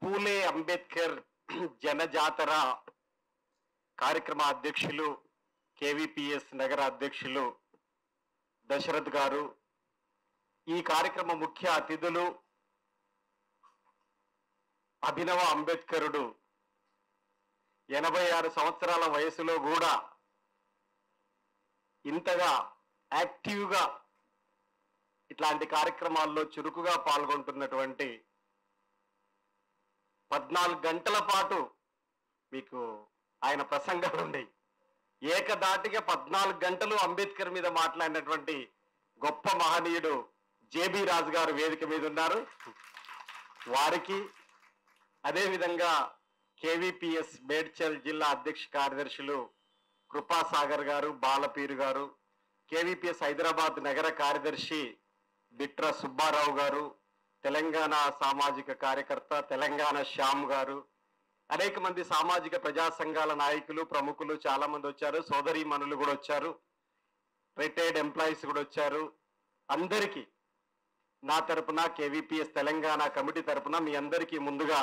పూలే అంబేద్కర్ జనజాతర కార్యక్రమ అధ్యక్షులు కేవీపీఎస్ నగర అధ్యక్షులు దశరథ్ గారు, ఈ కార్యక్రమ ముఖ్య అతిథులు అభినవ అంబేద్కరుడు 86 సంవత్సరాల వయసులో కూడా ఇంతగా యాక్టివ్గా ఇట్లాంటి కార్యక్రమాల్లో చురుకుగా పాల్గొంటున్నటువంటి 14 గంటల పాటు మీకు ఆయన ప్రసంగాలు ఉన్నాయి. ఏకదాటిగా 14 గంటలు అంబేద్కర్ మీద మాట్లాడినటువంటి గొప్ప మహనీయుడు జేబీ రాజు గారు వేదిక మీద ఉన్నారు. వారికి అదేవిధంగా కేవీపీఎస్ మేడ్చల్ జిల్లా అధ్యక్ష కార్యదర్శులు కృపాసాగర్ గారు, బాలపీరు గారు, కేవీపీఎస్ హైదరాబాద్ నగర కార్యదర్శి బిట్ర సుబ్బారావు గారు, తెలంగాణ సామాజిక కార్యకర్త తెలంగాణ శ్యామ్ గారు, అనేక మంది సామాజిక ప్రజా సంఘాల నాయకులు ప్రముఖులు చాలా మంది వచ్చారు. సోదరీమణులు కూడా వచ్చారు, రిటైర్డ్ ఎంప్లాయీస్ కూడా వచ్చారు. అందరికీ నా తరపున కేవీపీఎస్ తెలంగాణ కమిటీ తరపున మీ అందరికీ ముందుగా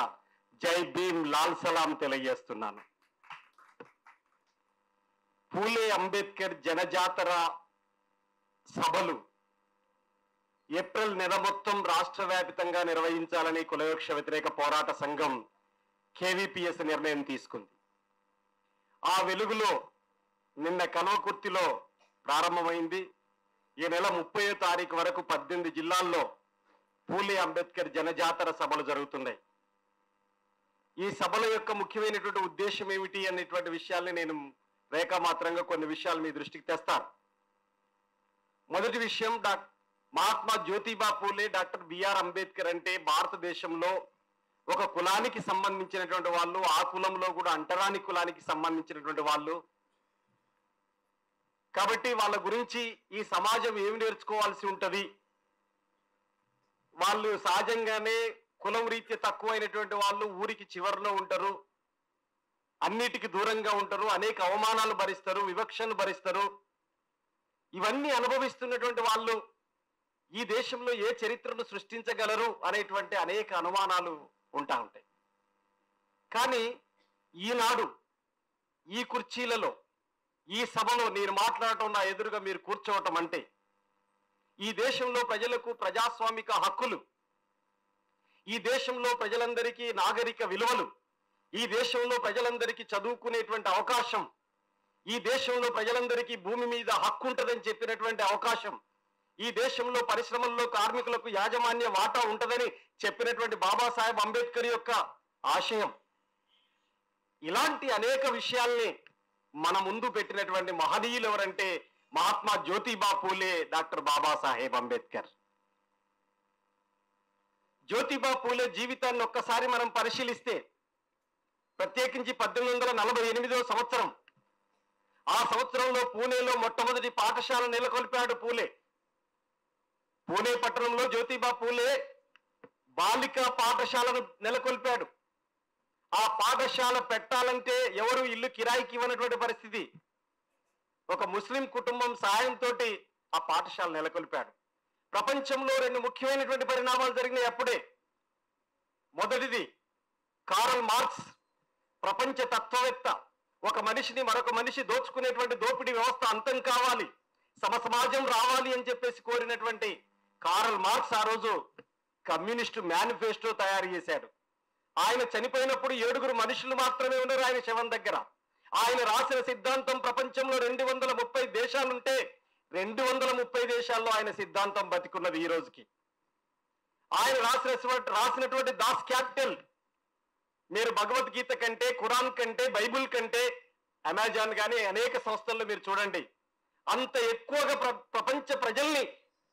జై భీమ్ లాల్ సలాం తెలియజేస్తున్నాను. పూలే అంబేద్కర్ జనజాతర సభలు ఏప్రిల్ నెల మొత్తం రాష్ట్ర వ్యాప్తంగా నిర్వహించాలని కులవివక్ష వ్యతిరేక పోరాట సంఘం కేవీపీఎస్ నిర్ణయం తీసుకుంది. ఆ వెలుగులో నిన్న కల్వకుర్తిలో ప్రారంభమైంది. ఈ నెల 30వ తారీఖు వరకు 18 జిల్లాల్లో పూలే అంబేద్కర్ జనజాతర సభలు జరుగుతున్నాయి. ఈ సభల యొక్క ముఖ్యమైనటువంటి ఉద్దేశం ఏమిటి అనేటువంటి విషయాల్ని నేను రేఖామాత్రంగా కొన్ని విషయాలు మీ దృష్టికి తెస్తాను. మొదటి విషయం, మహాత్మా జ్యోతిబా పూలే, డాక్టర్ బిఆర్ అంబేద్కర్ అంటే భారతదేశంలో ఒక కులానికి సంబంధించినటువంటి వాళ్ళు, ఆ కులంలో కూడా అంటరాని కులానికి సంబంధించినటువంటి వాళ్ళు. కాబట్టి వాళ్ళ గురించి ఈ సమాజం ఏమి నేర్చుకోవాల్సి ఉంటుంది, వాళ్ళు సహజంగానే కులం రీత్యా తక్కువైనటువంటి వాళ్ళు ఊరికి చివరిలో ఉంటారు, అన్నిటికీ దూరంగా ఉంటారు, అనేక అవమానాలు భరిస్తారు, వివక్షను భరిస్తారు. ఇవన్నీ అనుభవిస్తున్నటువంటి వాళ్ళు ఈ దేశంలో ఏ చరిత్రను సృష్టించగలరు అనేటువంటి అనేక అనుమానాలు ఉంటాయి. కానీ ఈనాడు ఈ కుర్చీలలో ఈ సభలో నేను మాట్లాడటం, నా ఎదురుగా మీరు కూర్చోవటం అంటే ఈ దేశంలో ప్రజలకు ప్రజాస్వామిక హక్కులు, ఈ దేశంలో ప్రజలందరికీ నాగరిక విలువలు, ఈ దేశంలో ప్రజలందరికీ చదువుకునేటువంటి అవకాశం, ఈ దేశంలో ప్రజలందరికీ భూమి మీద హక్కు ఉంటుందని చెప్పినటువంటి అవకాశం, ఈ దేశంలో పరిశ్రమల్లో కార్మికులకు యాజమాన్య వాటా ఉంటుందని చెప్పినటువంటి బాబాసాహెబ్ అంబేద్కర్ యొక్క ఆశయం, ఇలాంటి అనేక విషయాల్ని మన ముందు పెట్టినటువంటి మహనీయులు ఎవరంటే మహాత్మా జ్యోతిబా పూలే, డాక్టర్ బాబాసాహెబ్ అంబేద్కర్. జ్యోతిబా పూలే జీవితాన్ని ఒక్కసారి మనం పరిశీలిస్తే, ప్రత్యేకించి 1848వ సంవత్సరం, ఆ సంవత్సరంలో పూణేలో మొట్టమొదటి పాఠశాల నెలకొల్పాడు పూలే. పూణే పట్టణంలో జ్యోతిబా పూలే బాలికా పాఠశాలను నెలకొల్పాడు. ఆ పాఠశాల పెట్టాలంటే ఎవరు ఇల్లు కిరాయికి ఇవ్వనటువంటి పరిస్థితి. ఒక ముస్లిం కుటుంబం సాయంతో ఆ పాఠశాల నెలకొల్పాడు. ప్రపంచంలో 2 ముఖ్యమైనటువంటి పరిణామాలు జరిగినాయి అప్పుడే. మొదటిది, కారల్ మార్క్స్ ప్రపంచ తత్వవేత్త, ఒక మనిషిని మరొక మనిషి దోచుకునేటువంటి దోపిడీ వ్యవస్థ అంతం కావాలి, సమసమాజం రావాలి అని చెప్పేసి కోరినటువంటి కారల్ మార్క్స్ ఆ రోజు కమ్యూనిస్టు మేనిఫెస్టో తయారు చేశాడు. ఆయన చనిపోయినప్పుడు 7 మనుషులు మాత్రమే ఉన్నారు ఆయన శవం దగ్గర. ఆయన రాసిన సిద్ధాంతం ప్రపంచంలో 230 దేశాలుంటే 230 దేశాల్లో ఆయన సిద్ధాంతం బతికున్నది ఈ రోజుకి. ఆయన రాసినటువంటి దాస్ క్యాపిటల్ మీరు భగవద్గీత కంటే, ఖురాన్ కంటే, బైబుల్ కంటే, అమెజాన్ కానీ అనేక సంస్థల్లో మీరు చూడండి, అంత ఎక్కువగా ప్రపంచ ప్రజల్ని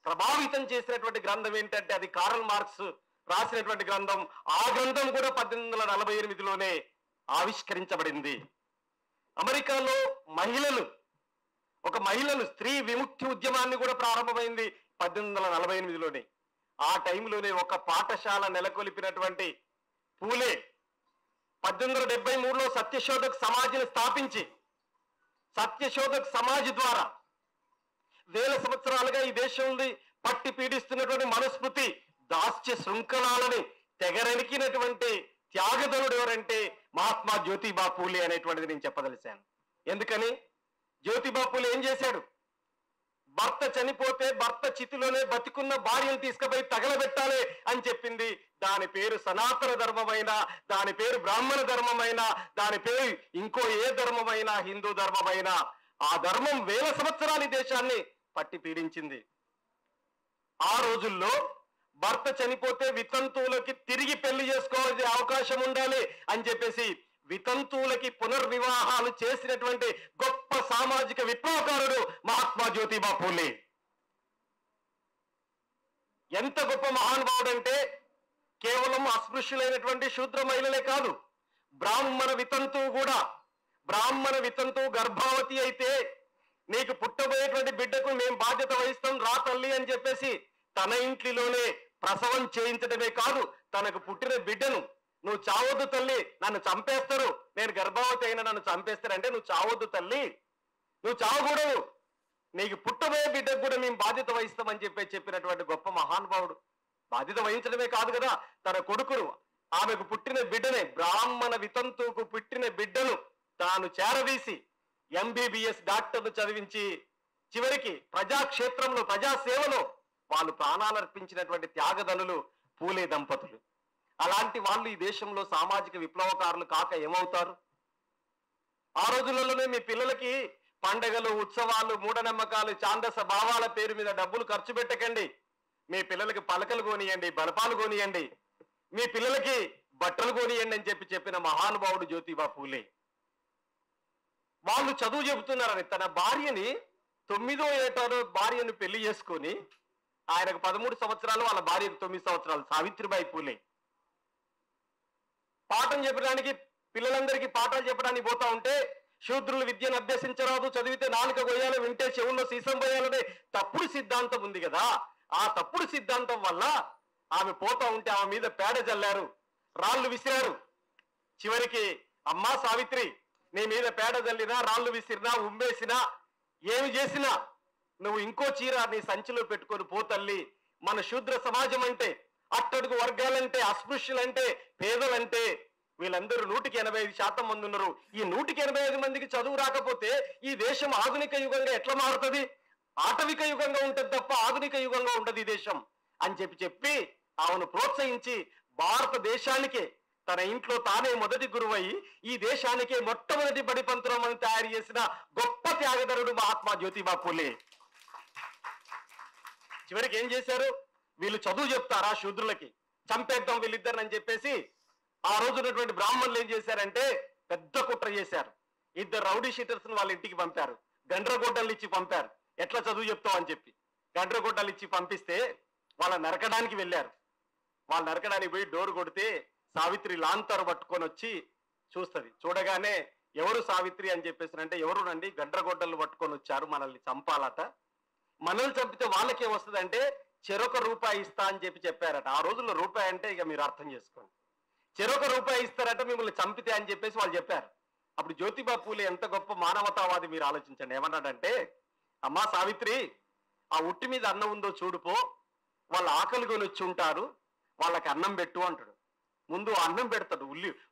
ప్రభావితం చేసినటువంటి గ్రంథం ఏంటంటే అది కారల్ మార్క్స్ రాసినటువంటి గ్రంథం. ఆ గ్రంథం కూడా 1848లోనే ఆవిష్కరించబడింది. అమెరికాలో మహిళలు స్త్రీ విముక్తి ఉద్యమాన్ని కూడా ప్రారంభమైంది 1848లోనే. ఆ టైంలోనే ఒక పాఠశాల నెలకొల్పినటువంటి పూలే 1873లో సత్యశోధక్ సమాజ్ని స్థాపించి, సత్యశోధక్ సమాజ్ ద్వారా వేల సంవత్సరాలుగా ఈ దేశంలో పట్టి పీడిస్తున్నటువంటి మనస్మృతి దాస్య శృంఖలాలని తెగరెనికినటువంటి త్యాగధనుడు ఎవరంటే మహాత్మా జ్యోతిబా పూలే అనేటువంటిది నేను చెప్పదలిశాను. ఎందుకని? జ్యోతిబా పూలే ఏం చేశాడు? భర్త చనిపోతే భర్త చితిలోనే బతికున్న భార్యను తీసుకుపోయి తగలబెట్టాలి అని చెప్పింది. దాని పేరు సనాతన ధర్మమైన, దాని పేరు బ్రాహ్మణ ధర్మమైన, దాని పేరు ఇంకో ఏ ధర్మమైన, హిందూ ధర్మమైన, ఆ ధర్మం వేల సంవత్సరాలు ఈ దేశాన్ని పట్టి పీడించింది. ఆ రోజుల్లో భర్త చనిపోతే వితంతువులకి తిరిగి పెళ్లి చేసుకోవాల్సిన అవకాశం ఉండాలి అని చెప్పేసి వితంతువులకి పునర్వివాహాలు చేసినటువంటి గొప్ప సామాజిక విప్లవకారుడు మహాత్మా జ్యోతిబా పూలే. ఎంత గొప్ప మహానుభావుడు అంటే కేవలం అస్పృశ్యులైనటువంటి శూద్ర మహిళలే కాదు, బ్రాహ్మణ వితంతువు కూడా. బ్రాహ్మణ వితంతువు గర్భావతి అయితే నీకు పుట్టబోయేటువంటి బిడ్డకు మేము బాధ్యత వహిస్తాం రా తల్లి అని చెప్పేసి తన ఇంట్లోనే ప్రసవం చేయించడమే కాదు, తనకు పుట్టిన బిడ్డను నువ్వు చావొద్దు తల్లి, నన్ను చంపేస్తారు, నేను గర్భవతి అయినా నన్ను చంపేస్తారంటే నువ్వు చావొద్దు తల్లి, నువ్వు చావకూడదు, నీకు పుట్టబోయే బిడ్డకు కూడా మేము బాధ్యత వహిస్తామని చెప్పినటువంటి గొప్ప మహానుభావుడు. బాధ్యత వహించడమే కాదు కదా, తన కొడుకును, ఆమెకు పుట్టిన బిడ్డనే, బ్రాహ్మణ వితంతువుకు పుట్టిన బిడ్డను తాను చేరదీసి ఎంబీబీఎస్ డాక్టర్ను చదివించి చివరికి ప్రజాక్షేత్రంలో ప్రజాసేవలో వాళ్ళు ప్రాణాలు అర్పించినటువంటి త్యాగధనులు పూలే దంపతులు. అలాంటి వాళ్ళు ఈ దేశంలో సామాజిక విప్లవకారులు కాక ఏమవుతారు? ఆ రోజులలోనే మీ పిల్లలకి పండగలు, ఉత్సవాలు, మూఢనమ్మకాలు, ఛాందస భావాల పేరు మీద డబ్బులు ఖర్చు పెట్టకండి. మీ పిల్లలకి పలకలు కొనియండి, బలపాలు కొనియండి, మీ పిల్లలకి బట్టలు కొనియండి అని చెప్పిన మహానుభావుడు జ్యోతిబా పూలే. వాళ్ళు చదువు చెబుతున్నారని తన భార్యని 9వ ఏటలో భార్యను పెళ్లి చేసుకొని, ఆయనకు 13 సంవత్సరాలు, వాళ్ళ భార్యకు 9 సంవత్సరాలు, సావిత్రిబాయి పూలే. పాఠం చెప్పడానికి పిల్లలందరికీ పాఠాలు చెప్పడానికి పోతా ఉంటే శూద్రులు విద్యను అభ్యసించరాదు, చదివితే నాలుక కొయ్యాలి, వింటే చెవుల్లో సీసం పోయాలనే తప్పుడు సిద్ధాంతం ఉంది కదా. ఆ తప్పుడు సిద్ధాంతం వల్ల ఆమె పోతా ఉంటే ఆమె మీద పేడ జల్లారు, రాళ్ళు విసిరారు. చివరికి అమ్మా సావిత్రి, నీ మీద పేడ జల్లినా, రాళ్ళు విసిరినా, ఉమ్మేసినా, ఏమి చేసినా నువ్వు ఇంకో చీర నీ సంచిలో పెట్టుకొని పోతల్లి. మన శూద్ర సమాజం అంటే, అట్టడుగు వర్గాలంటే, అస్పృశ్యులంటే, పేదలంటే వీళ్ళందరూ 185% మంది ఉన్నారు. ఈ 185 మందికి చదువు రాకపోతే ఈ దేశం ఆధునిక యుగంగా ఎట్లా మారుతుంది? ఆటవిక యుగంగా ఉంటుంది తప్ప ఆధునిక యుగంగా ఉండదు ఈ దేశం అని చెప్పి ఆమెను ప్రోత్సహించి భారతదేశానికే తన ఇంట్లో తానే మొదటి గురువై ఈ దేశానికే మొట్టమొదటి బడిపంతులను తయారు చేసిన గొప్ప త్యాగధనుడు మహాత్మా జ్యోతిబా పూలే. చివరికి ఏం చేశారు? వీళ్ళు చదువు చెప్తారా శూద్రులకి, చంపేద్దాం వీళ్ళిద్దరిని అని చెప్పేసి ఆ రోజు ఉన్నటువంటి బ్రాహ్మణులు ఏం చేశారంటే పెద్ద కుట్ర చేశారు. 2 రౌడీ షీటర్స్ వాళ్ళ ఇంటికి పంపారు, గండ్రగొడ్డలు ఇచ్చి పంపారు. ఎట్లా చదువు చెప్తావు అని చెప్పి గండ్రగొడ్డలు ఇచ్చి పంపిస్తే వాళ్ళ నరకడానికి వెళ్ళారు. వాళ్ళు నరకడానికి పోయి డోర్ కొడితే సావిత్రి లాంతరు పట్టుకొని వచ్చి చూస్తుంది. చూడగానే ఎవరు సావిత్రి అని చెప్పేసారంటే, ఎవరునండి, గండ్రగొడ్డలు పట్టుకొని వచ్చారు, మనల్ని చంపాలట, మనల్ని చంపితే వాళ్ళకే వస్తుంది అంటే చెరొక రూపాయి ఇస్తా అని చెప్పారట. ఆ రోజుల్లో రూపాయి అంటే ఇక మీరు అర్థం చేసుకోండి, చెరొక రూపాయి ఇస్తారట మిమ్మల్ని చంపితే అని చెప్పేసి వాళ్ళు చెప్పారు. అప్పుడు జ్యోతిబా పూలే ఎంత గొప్ప మానవతావాది మీరు ఆలోచించండి. ఏమన్నాడంటే, అమ్మా సావిత్రి, ఆ ఉట్టి మీద అన్నం ఉందో చూడుపో, వాళ్ళ ఆకలి కొని వచ్చి ఉంటారు, వాళ్ళకి అన్నం పెట్టు అంటాడు. ముందు అన్నం పెడతాడు,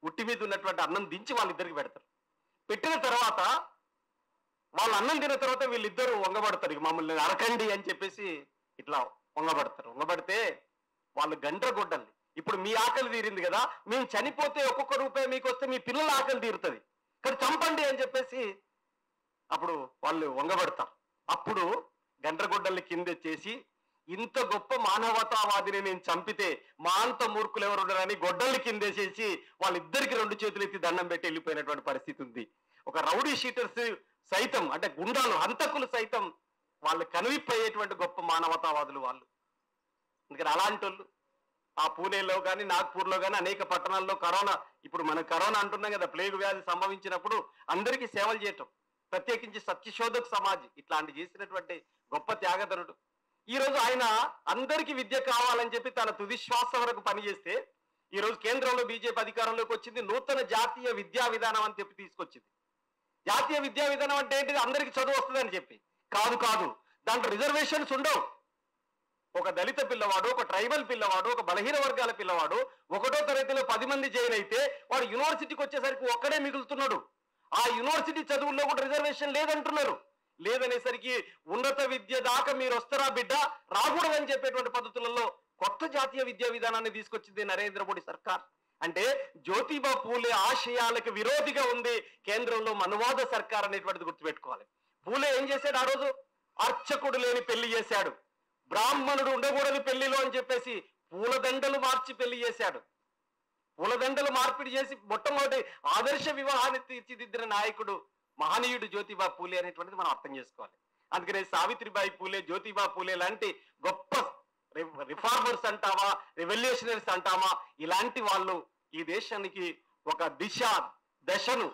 ఉట్టి మీద ఉన్నటువంటి అన్నం దించి వాళ్ళిద్దరికి పెడతారు. పెట్టిన తర్వాత వాళ్ళు అన్నం తిన్న తర్వాత వీళ్ళిద్దరూ వంగబడతారు, ఇక మమ్మల్ని నరకండి అని చెప్పేసి ఇట్లా వంగబడతారు. వంగబడితే వాళ్ళు గండ్రగొడ్డల్ని, ఇప్పుడు మీ ఆకలి తీరింది కదా, మేము చనిపోతే ఒక్కొక్క రూపాయి మీకు వస్తే మీ పిల్లల ఆకలి తీరుతుంది, కానీ చంపండి అని చెప్పేసి అప్పుడు వాళ్ళు వంగబడతారు. అప్పుడు గండ్రగొడ్డల్ని కిందెచ్చేసి, ఇంత గొప్ప మానవతావాదిని నేను చంపితే మా అంత మూర్ఖులు ఎవరు ఉన్నారని గొడ్డల్ని కిందేసేసి వాళ్ళిద్దరికి 2 చేతులు ఎత్తి దండం పెట్టి వెళ్ళిపోయినటువంటి పరిస్థితి ఉంది. ఒక రౌడీ షీటర్స్ సైతం, అంటే గుండాలు, హంతకులు సైతం వాళ్ళు కనువిప్పయ్యేటువంటి గొప్ప మానవతావాదులు వాళ్ళు. అందుకని అలాంటి వాళ్ళు ఆ పూణేలో కానీ నాగ్పూర్లో కానీ అనేక పట్టణాల్లో కరోనా, ఇప్పుడు మనం కరోనా అంటున్నాం కదా, ప్లేగు వ్యాధి సంభవించినప్పుడు అందరికీ సేవలు చేయటం, ప్రత్యేకించి సత్యశోధక్ సమాజ్ ఇట్లాంటి చేసినటువంటి గొప్ప త్యాగధనుడు. ఈ రోజు ఆయన అందరికీ విద్య కావాలని చెప్పి తన తుది శ్వాస వరకు పనిచేస్తే ఈ రోజు కేంద్రంలో బీజేపీ అధికారంలోకి వచ్చింది. నూతన జాతీయ విద్యా విధానం అని చెప్పి తీసుకొచ్చింది. జాతీయ విద్యా విధానం అంటే ఏంటిది? అందరికీ చదువు వస్తుందని చెప్పి కాదు, దాంట్లో రిజర్వేషన్స్ ఉండవు. ఒక దళిత పిల్లవాడు, ఒక ట్రైబల్ పిల్లవాడు, ఒక బలహీన వర్గాల పిల్లవాడు 1వ తరగతిలో 10 మంది జాయిన్ అయితే వాడు యూనివర్సిటీకి వచ్చేసరికి ఒక్కడే మిగులుతున్నాడు. ఆ యూనివర్సిటీ చదువుల్లో కూడా రిజర్వేషన్ లేదంటున్నారు. లేదనేసరికి ఉన్నత విద్య దాకా మీరు వస్తారా బిడ్డ, రాకూడదని చెప్పేటువంటి పద్ధతులలో కొత్త జాతీయ విద్యా విధానాన్ని తీసుకొచ్చింది నరేంద్ర మోడీ సర్కార్. అంటే జ్యోతిబా పూలే ఆశయాలకు విరోధిగా ఉంది కేంద్రంలో మనువాద సర్కార్ అనేటువంటిది గుర్తుపెట్టుకోవాలి. పూలే ఏం చేశాడు? ఆ రోజు అర్చకుడు లేని పెళ్లి చేశాడు, బ్రాహ్మణుడు ఉండకూడదు పెళ్లిలో అని చెప్పేసి పూలదండలు మార్చి పెళ్లి చేశాడు. పూలదండలు మార్పిడి చేసి మొట్టమొదటి ఆదర్శ వివాహాన్ని తీర్చిదిద్దిన నాయకుడు మహనీయుడు జ్యోతిబా పూలే అనేటువంటిది మనం అర్థం చేసుకోవాలి. అందుకనే సావిత్రిబాయి పూలే, జ్యోతిబా పూలే లాంటి గొప్ప రిఫార్మర్స్ అంటావా, రెవల్యూషనరీస్ అంటామా, ఇలాంటి వాళ్ళు ఈ దేశానికి ఒక దశను,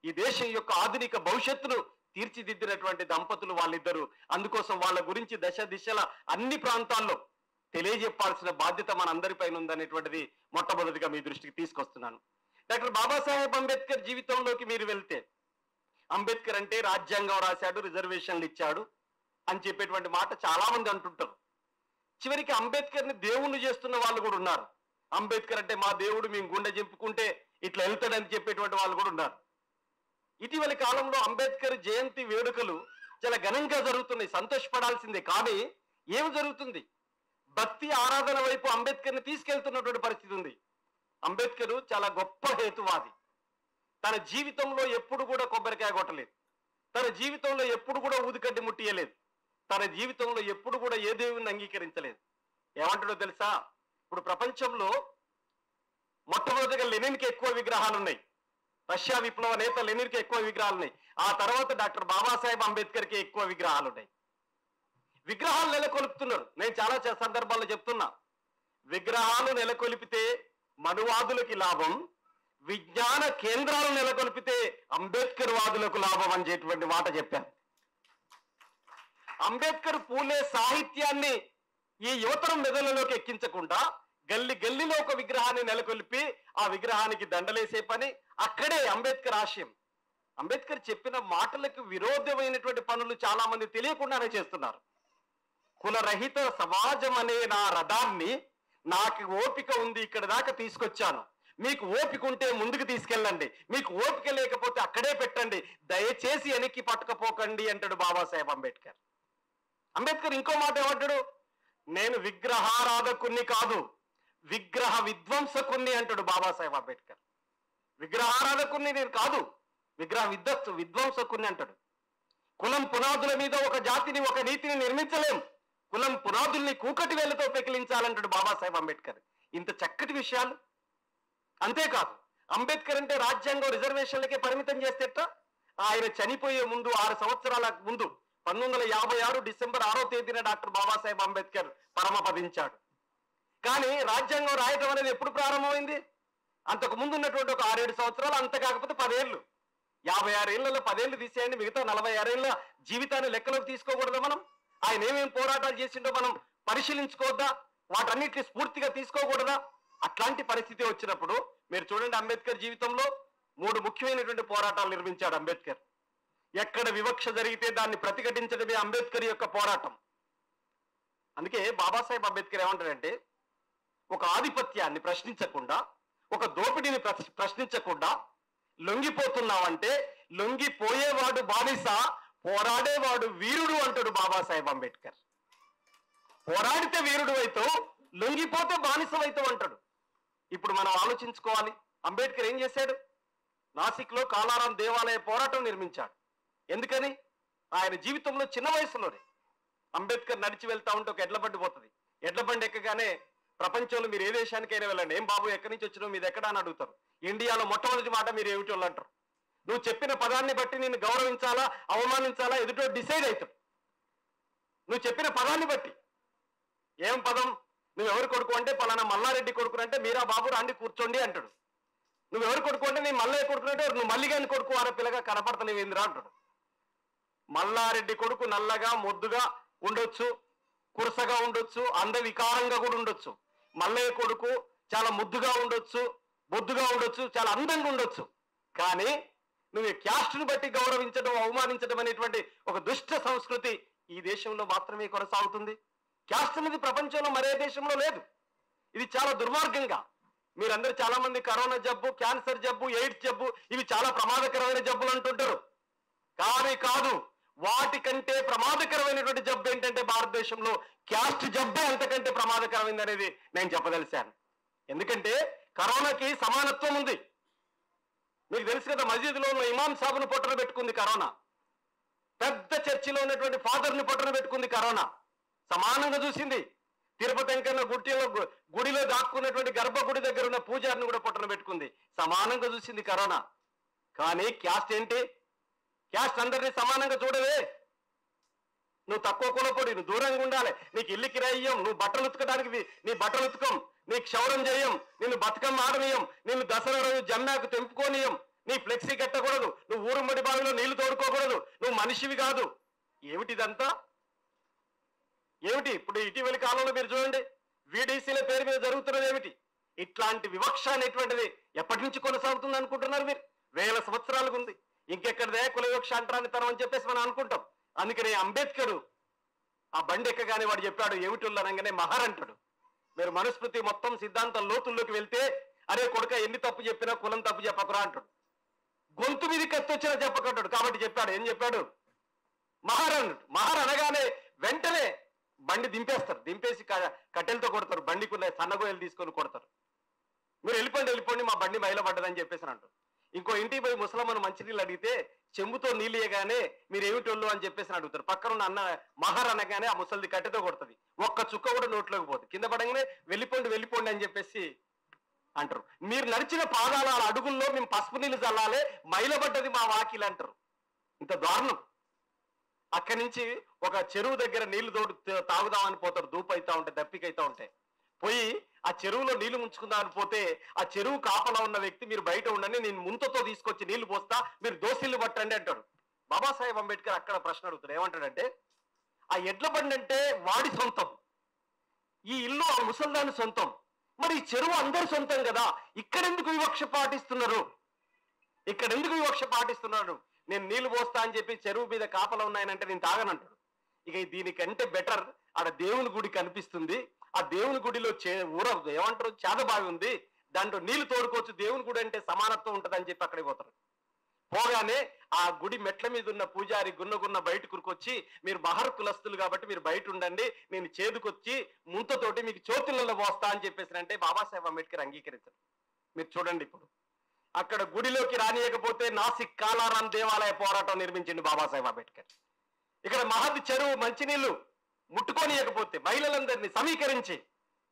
ఈ దేశం యొక్క ఆధునిక భవిష్యత్తును తీర్చిదిద్దినటువంటి దంపతులు వాళ్ళిద్దరు. అందుకోసం వాళ్ళ గురించి దిశల అన్ని ప్రాంతాల్లో తెలియజెప్పాల్సిన బాధ్యత మనందరిపైన ఉందనేటువంటిది మొట్టమొదటిగా మీ దృష్టికి తీసుకొస్తున్నాను. డాక్టర్ బాబాసాహెబ్ అంబేద్కర్ జీవితంలోకి మీరు వెళ్తే, అంబేద్కర్ అంటే రాజ్యాంగం రాశాడు, రిజర్వేషన్లు ఇచ్చాడు అని చెప్పేటువంటి మాట చాలా మంది అంటుంటారు. చివరికి అంబేద్కర్ని దేవుణ్ణి చేస్తున్న వాళ్ళు కూడా ఉన్నారు. అంబేద్కర్ అంటే మా దేవుడు, మేము గుండె చెప్పుకుంటే ఇట్లా వెళ్తాడని చెప్పేటువంటి వాళ్ళు కూడా ఉన్నారు. ఇటీవలి కాలంలో అంబేద్కర్ జయంతి వేడుకలు చాలా ఘనంగా జరుగుతున్నాయి, సంతోషపడాల్సిందే. కానీ ఏమి జరుగుతుంది? భక్తి ఆరాధన వైపు అంబేద్కర్ని తీసుకెళ్తున్నటువంటి పరిస్థితి ఉంది. అంబేద్కర్ చాలా గొప్ప హేతువాది. తన జీవితంలో ఎప్పుడు కూడా కొబ్బరికాయ కొట్టలేదు, తన జీవితంలో ఎప్పుడు కూడా ఊదికడ్డి ముట్టియలేదు, తన జీవితంలో ఎప్పుడు కూడా ఏ దేవుని అంగీకరించలేదు. ఏమంటాడో తెలుసా? ఇప్పుడు ప్రపంచంలో మొట్టమొదటిగా లెనిన్కి ఎక్కువ విగ్రహాలు ఉన్నాయి, రష్యా విప్లవ నేత లెనిన్కి ఎక్కువ విగ్రహాలు ఉన్నాయి. ఆ తర్వాత డాక్టర్ బాబాసాహెబ్ అంబేద్కర్కి ఎక్కువ విగ్రహాలు ఉన్నాయి. విగ్రహాలు నెలకొల్పుతున్నారు. నేను చాలా సందర్భాల్లో చెప్తున్నా, విగ్రహాలు నెలకొల్పితే మనువాదులకి లాభం, విజ్ఞాన కేంద్రాలు నెలకొల్పితే అంబేద్కర్ వాదులకు లాభం అని చెప్పేటువంటి మాట చెప్పాను. అంబేద్కర్ పూలే సాహిత్యాన్ని ఈ యువతరం మెదళ్ళలోకి ఎక్కించకుండా గల్లీలో ఒక విగ్రహాన్ని నెలకొల్పి ఆ విగ్రహానికి దండలేసే పని, అక్కడే అంబేద్కర్ ఆశయం. అంబేద్కర్ చెప్పిన మాటలకు విరోధమైనటువంటి పనులు చాలా మంది తెలియకుండానే చేస్తున్నారు. కులరహిత సమాజం అనే నా రథాన్ని నాకు ఓపిక ఉంది ఇక్కడ దాకా తీసుకొచ్చాను, మీకు ఓపిక ఉంటే ముందుకు తీసుకెళ్ళండి, మీకు ఓపిక లేకపోతే అక్కడే పెట్టండి, దయచేసి వెనక్కి పట్టుకపోకండి అంటాడు బాబాసాహెబ్ అంబేద్కర్. అంబేద్కర్ ఇంకో మాట ఏమంటాడు? నేను విగ్రహారాధకుణ్ణి కాదు, విగ్రహ విధ్వంసకుణ్ణి అంటాడు బాబాసాహెబ్ అంబేద్కర్. విగ్రహారాధకుణ్ణి నేను కాదు, విగ్రహ విధ్వంసకుణ్ణి అంటాడు. కులం పునాదుల మీద ఒక జాతిని, ఒక నీతిని నిర్మించలేం, కులం పునాదుల్ని కూకటి వేలతో పెకిలించాలంటాడు బాబాసాహెబ్ అంబేద్కర్. ఇంత చక్కటి విషయాలు. అంతేకాదు, అంబేద్కర్ అంటే రాజ్యాంగం రిజర్వేషన్లకే పరిమితం చేస్తేట. ఆయన చనిపోయే ముందు 6 సంవత్సరాల ముందు 1956 డిసెంబర్ 6వ తేదీన డాక్టర్ బాబాసాహెబ్ అంబేద్కర్ పరమపదించాడు. కానీ రాజ్యాంగం రాయటం అనేది ఎప్పుడు ప్రారంభమైంది? అంతకు ముందు ఉన్నటువంటి ఒక 6-7 సంవత్సరాలు, అంత కాకపోతే 10 ఏళ్ళు. 56 ఏళ్లలో 10 ఏళ్ళు తీసేయండి, మిగతా 46 ఏళ్ల జీవితాన్ని లెక్కలోకి తీసుకోకూడదా? మనం ఆయన ఏమేమి పోరాటాలు చేసిండో మనం పరిశీలించుకోవద్దా? వాటన్నిటిని స్ఫూర్తిగా తీసుకోకూడదా? అట్లాంటి పరిస్థితి వచ్చినప్పుడు మీరు చూడండి, అంబేద్కర్ జీవితంలో 3 ముఖ్యమైనటువంటి పోరాటాలు నిర్మించాడు అంబేద్కర్. ఎక్కడ వివక్ష జరిగితే దాన్ని ప్రతిఘటించడమే అంబేద్కర్ యొక్క పోరాటం. అందుకే బాబాసాహెబ్ అంబేద్కర్ ఏమంటాడంటే, ఒక ఆధిపత్యాన్ని ప్రశ్నించకుండా, ఒక దోపిడీని ప్రశ్నించకుండా లొంగిపోతున్నావంటే లొంగిపోయేవాడు బానిస, పోరాడేవాడు వీరుడు అంటాడు బాబాసాహెబ్ అంబేద్కర్. పోరాడితే వీరుడు అవుతావు, లొంగిపోతే బానిసవైతావు అంటాడు. ఇప్పుడు మనం ఆలోచించుకోవాలి, అంబేద్కర్ ఏం చేశాడు? నాసిక్లో కాలారాం దేవాలయ పోరాటం నిర్మించాడు. ఎందుకని? ఆయన జీవితంలో చిన్న వయసులోనే అంబేద్కర్ నడిచి వెళ్తా ఉంటే ఒక ఎడ్ల బండి పోతుంది. ఎడ్ల బండి ఎక్కగానే ప్రపంచంలో మీరు ఏ దేశానికైనా వెళ్ళండి, ఏం బాబు ఎక్కడి నుంచి వచ్చినావు, మీది ఎక్కడా అని అడుగుతారు. ఇండియాలో మొట్టమొదటి మాట మీరు ఏమిటి వాళ్ళు అంటారు. నువ్వు చెప్పిన పదాన్ని బట్టి నేను గౌరవించాలా, అవమానించాలా ఎదుటో డిసైడ్ అవుతాడు. నువ్వు చెప్పిన పదాన్ని బట్టి. ఏం పదం? నువ్వు ఎవరు కొడుకు అంటే పలానా మల్లారెడ్డి కొడుకు అంటే మీరా బాబు రాండి కూర్చోండి అంటాడు. నువ్వు ఎవరు కొడుకు అంటే నేను మల్లయ్య కొడుకు అంటే నువ్వు మల్లిగాని కొడుకు వార పిల్లగా కనపడతలేవేందిరా అంటాడు. మల్లారెడ్డి కొడుకు నల్లగా మొద్దుగా ఉండొచ్చు, కురసగా ఉండొచ్చు, అందవికారంగా కూడా ఉండొచ్చు. మల్లయ్య కొడుకు చాలా ముద్దుగా ఉండొచ్చు, బొద్దుగా ఉండొచ్చు, చాలా అందంగా ఉండొచ్చు. కానీ నువ్వు క్యాస్ట్ను బట్టి గౌరవించడం, అవమానించడం అనేటువంటి ఒక దుష్ట సంస్కృతి ఈ దేశంలో మాత్రమే కొనసాగుతుంది. క్యాస్ట్ అనేది ప్రపంచంలో మరే దేశంలో లేదు. ఇది చాలా దుర్మార్గంగా మీరందరూ చాలా మంది కరోనా జబ్బు, క్యాన్సర్ జబ్బు, ఎయిడ్స్ జబ్బు ఇవి చాలా ప్రమాదకరమైన జబ్బులు అంటుంటారు. కానీ కాదు, వాటికంటే ప్రమాదకరమైనటువంటి జబ్బు ఏంటంటే భారతదేశంలో క్యాస్ట్ జబ్బే అంతకంటే ప్రమాదకరమైంది అనేది నేను చెప్పదలిశాను. ఎందుకంటే కరోనాకి సమానత్వం ఉంది. మీకు తెలుసు కదా, మసీదులో ఉన్న ఇమాం సాబును పొట్టన పెట్టుకుంది కరోనా, పెద్ద చర్చిలో ఉన్నటువంటి ఫాదర్ని పొట్టన పెట్టుకుంది కరోనా, సమానంగా చూసింది. తిరుపతి వెంకన్న గుడిలో దాక్కున్నటువంటి గర్భగుడి దగ్గర ఉన్న పూజారిని కూడా పొట్టన పెట్టుకుంది, సమానంగా చూసింది కరోనా. కానీ క్యాస్ట్ ఏంటి? క్యాస్ట్ అందరినీ సమానంగా చూడవే. నువ్వు తక్కువ కులపొడి, నువ్వు దూరంగా ఉండాలి, నీకు ఇల్లు కిరాయియం, నువ్వు బట్టలు ఉతకడానికి నీ బట్టలు ఉతకం, నీకు క్షౌరం చేయం, నిన్ను బతుకమ్మ ఆడనీయం, నిన్ను దసరా రోజు జమ్మాకు తెంపుకోనియం, నీ ఫ్లెక్సీ కట్టకూడదు, నువ్వు ఊరుమ్మడి బావిలో నీళ్లు తోడుకోకూడదు, నువ్వు మనిషివి కాదు. ఏమిటిదంతా? ఏమిటి? ఇప్పుడు ఇటీవలి కాలంలో మీరు చూడండి, వీడీసీల పేరు మీద జరుగుతున్నది ఏమిటి? ఇట్లాంటి వివక్ష అనేటువంటిది ఎప్పటి నుంచి కొనసాగుతుంది అనుకుంటున్నారు మీరు? వేల సంవత్సరాలకు ఉంది. ఇంకెక్కడదే కుల వివక్ష అంటరాని తరం అని చెప్పేసి మనం అనుకుంటాం. అందుకని అంబేద్కర్ ఆ బండి ఎక్కగానే వాడు చెప్పాడు, ఏమిటి అనగానే మహర్ అంటాడు. మీరు మనుస్మృతి మొత్తం సిద్ధాంతం లోతుల్లోకి వెళ్తే, అరే కొడుక ఎన్ని తప్పు చెప్పినా కులం తప్పు చెప్పకురా అంటాడు. గొంతు మీద కత్తొచ్చినా చెప్పకంటాడు. కాబట్టి చెప్పాడు, ఏం చెప్పాడు? మహర్ అన్నాడు. మహర్ అనగానే వెంటనే బండి దింపేస్తారు, దింపేసి కట్టెలతో కొడతారు, బండికున్న సన్నగోయలు తీసుకొని కొడతారు. మీరు వెళ్ళిపోండి మా బండి మైలపడ్డదని చెప్పేసి అంటారు. ఇంకో ఇంటికి పోయి ముసలమ్మను మంచినీళ్ళు అడిగితే చెంబుతో నీళ్ళు ఇయ్యగానే మీరు ఏమిటోళ్ళు అని చెప్పేసి అడుగుతారు. పక్కన అన్న మహర్ అనగానే ఆ ముసలిది కట్టెతో కొడుతుంది, ఒక్క చుక్క కూడా నోట్లోకి పోతుంది, కింద పడంగానే వెళ్ళిపోండి అని చెప్పేసి అంటారు. మీరు నడిచిన పాదాల అడుగుల్లో మేము పసుపు నీళ్ళు చల్లాలే, మైలబడ్డది మా వాకిలు అంటారు. ఇంత దారుణం. అక్కడి నుంచి ఒక చెరువు దగ్గర నీళ్లు తాగుదామని పోతారు, దూపు అవుతా ఉంటాయి, దప్పికైతా ఉంటాయి. పోయి ఆ చెరువులో నీళ్లు ముంచుకుందామని పోతే ఆ చెరువు కాపలా ఉన్న వ్యక్తి, మీరు బయట ఉండండి, నేను ముంతతో తీసుకొచ్చి నీళ్లు పోస్తా, మీరు దోసిళ్ళు పట్టండి అంటాడు. బాబాసాహెబ్ అంబేద్కర్ అక్కడ ప్రశ్న అడుగుతాడు, ఏమంటాడంటే, ఆ ఎడ్ల బండి అంటే వాడి సొంతం, ఈ ఇల్లు ఆ ముసల్దాని సొంతం, మరి ఈ చెరువు అందరి సొంతం కదా, ఇక్కడెందుకు వివక్ష పాటిస్తున్నారు? నేను నీళ్లు పోస్తా అని చెప్పి చెరువు మీద కాపలా ఉన్నాయనంటే నేను తాగనంటాడు. ఇక దీనికంటే బెటర్ ఆడ దేవుని గుడి కనిపిస్తుంది, ఆ దేవుని గుడిలో ఏమంటారు చేదబావి ఉంది, దాంట్లో నీళ్లు తోడుకోవచ్చు, దేవుని గుడి అంటే సమానత్వం ఉంటుంది అని చెప్పి అక్కడికి పోతారు. పోగానే ఆ గుడి మెట్ల మీద ఉన్న పూజారి గున్న బయట కురుకొచ్చి, మీరు మహర్ కులస్తులు కాబట్టి మీరు బయట ఉండండి, నేను చేదుకొచ్చి ముంతతోటి మీకు చోతులలో పోస్తా అని చెప్పేసి అంటే బాబాసాహెబ్ అంబేద్కర్ అంగీకరించారు. మీరు చూడండి, ఇప్పుడు అక్కడ గుడిలోకి రానియకపోతే నాసిక్ కాలారాం దేవాలయ పోరాటం నిర్మించింది బాబాసాహెబ్ అంబేద్కర్. ఇక్కడ మహద్ చెరువు మంచినీళ్లు ముట్టుకోనియకపోతే మహిళలందరినీ సమీకరించి,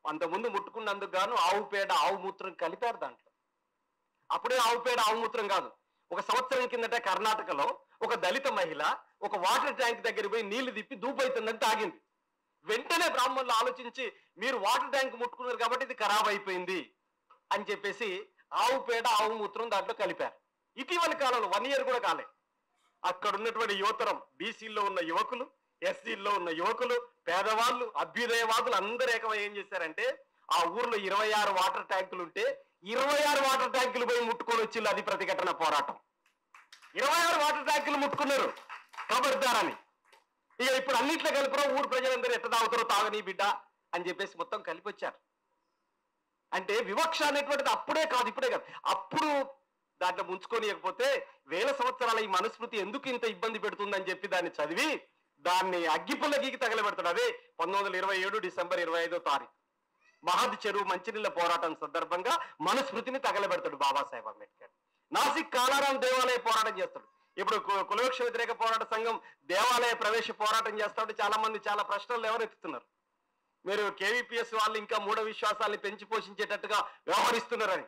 అంతకుముందు ముట్టుకున్నందుకు గాను ఆవు పేడ ఆవు మూత్రం కలిపారు దాంట్లో. అప్పుడే ఆవు పేడ ఆవు మూత్రం కాదు, ఒక సంవత్సరం కిందట కర్ణాటకలో ఒక దళిత మహిళ ఒక వాటర్ ట్యాంక్ దగ్గర పోయి నీళ్లు తిప్పి దూపైతుందని తాగింది. వెంటనే బ్రాహ్మణులు ఆలోచించి, మీరు వాటర్ ట్యాంక్ ముట్టుకున్నారు కాబట్టి ఇది ఖరాబ్ అయిపోయింది అని చెప్పేసి ఆవు పేడ ఆవు మూత్రం దాంట్లో కలిపారు. ఇటీవలి కాలంలో 1 year కూడా కాలే, అక్కడ ఉన్నటువంటి యువతరం, బీసీల్లో ఉన్న యువకులు, ఎస్సీల్లో ఉన్న యువకులు, పేదవాళ్ళు, అభ్యుదయవాదులు అందరూ ఏకమై ఏం చేశారంటే, ఆ ఊర్లో 26 వాటర్ ట్యాంకులు ఉంటే 26 వాటర్ ట్యాంకులు పోయి ముట్టుకొని వచ్చింది. అది ప్రతిఘటన పోరాటం. 26 వాటర్ ట్యాంకులు ముట్టుకున్నారు ఖబర్దారని. ఇక ఇప్పుడు అన్నిట్లో కలిపరా, ఊరు ప్రజలందరూ ఎట్ట తాగుతారో తాగని బిడ్డ అని చెప్పేసి మొత్తం కలిపి వచ్చారు. అంటే వివక్ష అనేటువంటిది అప్పుడే కాదు, ఇప్పుడే కాదు, అప్పుడు దాంట్లో ముంచుకోనియకపోతే వేల సంవత్సరాల ఈ మనుస్మృతి ఎందుకు ఇంత ఇబ్బంది పెడుతుందని చెప్పి దాన్ని చదివి దాన్ని అగ్గిపుల్లకి తగలబెడతాడు. అదే 1927 డిసెంబర్ 25 మహద్ చెరువు మంచినీళ్ళ పోరాటం సందర్భంగా మనుస్మృతిని తగలబెడతాడు బాబాసాహెబ్ అంబేద్కర్. నాసిక్ కాలారాం దేవాలయ పోరాటం చేస్తాడు. ఇప్పుడు కులవివక్ష వ్యతిరేక పోరాట సంఘం దేవాలయ ప్రవేశ పోరాటం చేస్తాడు. చాలా మంది చాలా ప్రశ్నలు ఎవరెత్తుతున్నారు, మీరు కేవీపీఎస్ వాళ్ళు ఇంకా మూఢ విశ్వాసాన్ని పెంచి పోషించేటట్టుగా వ్యవహరిస్తున్నారని.